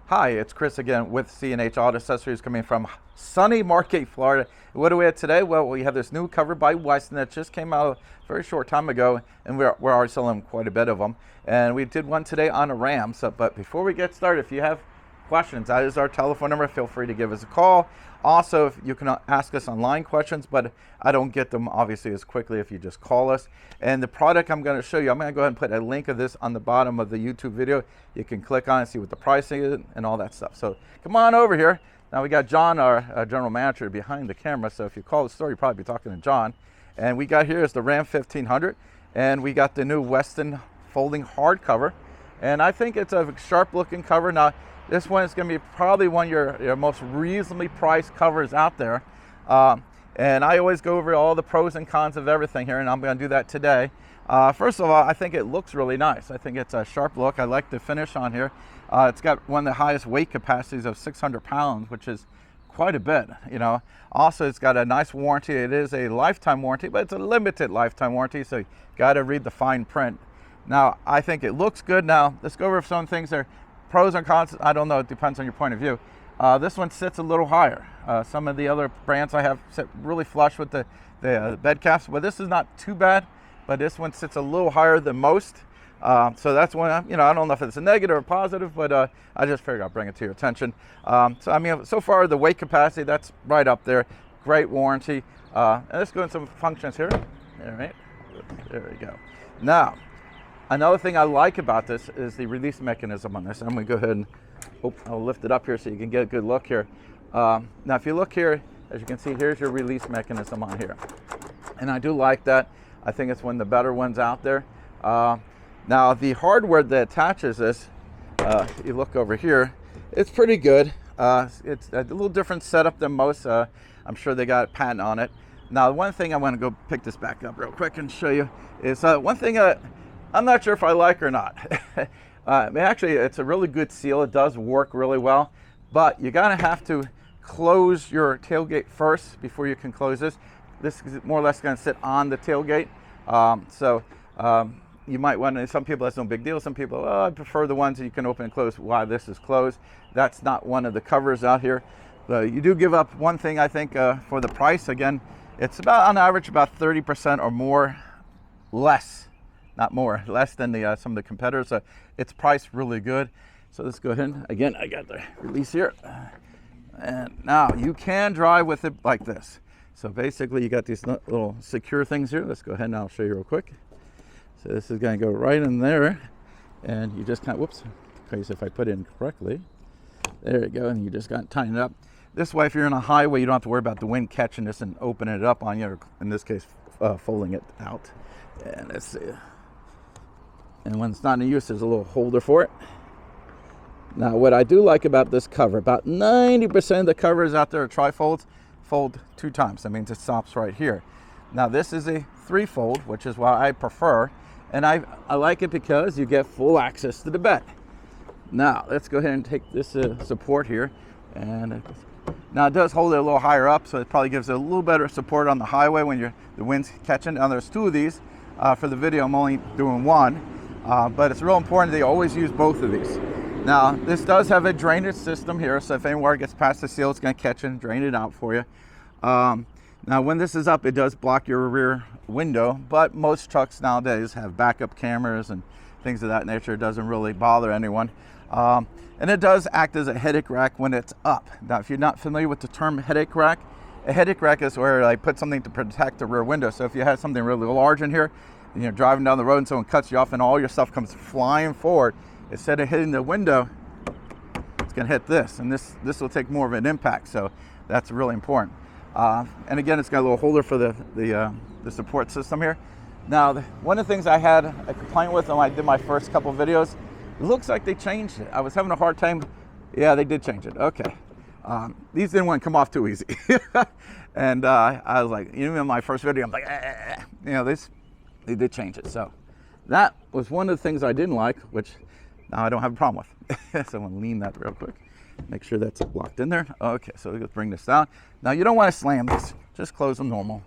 Hi, it's Chris again with C&H Auto Accessories coming from sunny Margate, Florida. What do we have today? Well, we have this new cover by Westin that just came out a very short time ago, and we're already selling quite a bit of them. And we did one today on a Ram. But before we get started, if you have questions, that is our telephone number. Feel free to give us a call. Also, if you can ask us online questions, but I don't get them obviously as quickly if you just call us. And the product I'm going to show you, I'm going to go ahead and put a link of this on the bottom of the YouTube video. You can click on it, see what the pricing is and all that stuff. So come on over here. Now we got John, our general manager, behind the camera. So if you call the store, you'll probably be talking to John. And we got here is the Ram 1500, and we got the new Westin folding hardcover. And I think it's a sharp looking cover. Now, this one is going to be probably one of your most reasonably priced covers out there. And I always go over all the pros and cons of everything here, and I'm going to do that today. First of all, I think it looks really nice. I think it's a sharp look. I like the finish on here. It's got one of the highest weight capacities of 600 pounds, which is quite a bit, you know. Also, it's got a nice warranty. It is a lifetime warranty, but it's a limited lifetime warranty, so you got to read the fine print. Now, I think it looks good. Now, let's go over some things there. Pros and cons, I don't know, it depends on your point of view. This one sits a little higher. Some of the other brands I have sit really flush with the bed caps, but this is not too bad, but this one sits a little higher than most. So that's one, you know, I don't know if it's a negative or positive, but I just figured I'll bring it to your attention. So I mean, so far the weight capacity, that's right up there. Great warranty. And let's go into some functions here. All right, there we go. Now, another thing I like about this is the release mechanism on this. I'm going to go ahead and I'll lift it up here so you can get a good look here. Now, if you look here, as you can see, here's your release mechanism on here. And I do like that. I think it's one of the better ones out there. Now, the hardware that attaches this, you look over here, it's pretty good. It's a little different setup than most. I'm sure they got a patent on it. Now, one thing I want to go pick this back up real quick and show you is one thing I'm not sure if I like or not. Actually, it's a really good seal. It does work really well, but you're gonna have to close your tailgate first before you can close this. This is more or less gonna sit on the tailgate. You might want to, some people, that's no big deal. Some people, oh, I prefer the ones that you can open and close while this is closed. That's not one of the covers out here. You do give up one thing, I think, for the price. Again, it's about, on average, about 30% or more less. Not more, less than the some of the competitors. It's priced really good. So let's go ahead. Again, I got the release here. And now you can drive with it like this. So basically you got these little secure things here. Let's go ahead and I'll show you real quick. So this is gonna go right in there. And you just kind of, whoops, crazy if I put it in correctly. There you go, and you just got to tighten it up. This way, if you're on a highway, you don't have to worry about the wind catching this and opening it up on you, or in this case, folding it out. And let's see. And when it's not in use, there's a little holder for it. Now, what I do like about this cover, about 90% of the covers out there are tri-folds, fold 2 times. That means it stops right here. Now, this is a 3-fold, which is what I prefer. And I like it because you get full access to the bed. Now, let's go ahead and take this support here. And now it does hold it a little higher up, so it probably gives it a little better support on the highway when the wind's catching. Now, there's 2 of these. For the video, I'm only doing 1. But it's real important that you always use both of these. Now, this does have a drainage system here, so if any water gets past the seal, it's going to catch it and drain it out for you. Now, when this is up, it does block your rear window, but most trucks nowadays have backup cameras and things of that nature. It doesn't really bother anyone. And it does act as a headache rack when it's up. Now, if you're not familiar with the term headache rack, a headache rack is where I put something to protect the rear window. So if you have something really large in here, you're driving down the road and someone cuts you off and all your stuff comes flying forward, instead of hitting the window, it's going to hit this, and this will take more of an impact. So that's really important. And again, it's got a little holder for the support system here. Now, one of the things I had a complaint with when I did my first couple of videos, it looks like they changed it. I was having a hard time. Yeah, they did change it. Okay. These didn't want to come off too easy. And I was like, even in my first video, I'm like, you know, they did change it. So that was one of the things I didn't like, which now I don't have a problem with. So I'm gonna lean that real quick. Make sure that's locked in there. Okay, so let's bring this down. Now you don't want to slam this, just close them normal.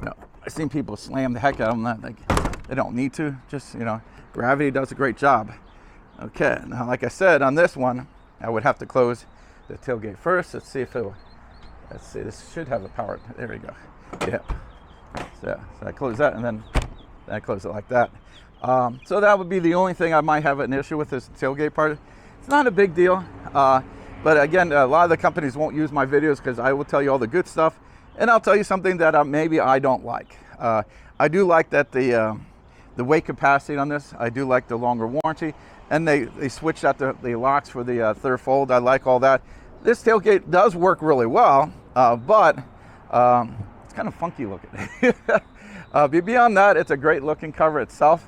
No, I've seen people slam the heck out of them. They don't need to, just, you know, gravity does a great job. Okay, now like I said, on this one, I would have to close the tailgate first. Let's see if it'll, let's see, this should have a power. There we go. Yeah. So I close that, and then I close it like that. So that would be the only thing I might have an issue with, this tailgate part. It's not a big deal. But again, a lot of the companies won't use my videos because I will tell you all the good stuff, and I'll tell you something that maybe I don't like. I do like that the weight capacity on this. I do like the longer warranty, and they switched out the locks for the third fold. I like all that. This tailgate does work really well, but it's kind of funky looking. Beyond that, it's a great looking cover itself.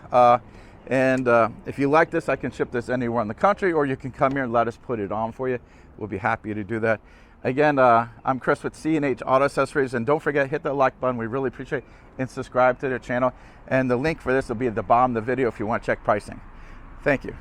And if you like this, I can ship this anywhere in the country, or you can come here and let us put it on for you. We'll be happy to do that. Again, I'm Chris with C&H Auto Accessories, and don't forget, hit that like button. We really appreciate it, and subscribe to their channel. And the link for this will be at the bottom of the video if you want to check pricing. Thank you.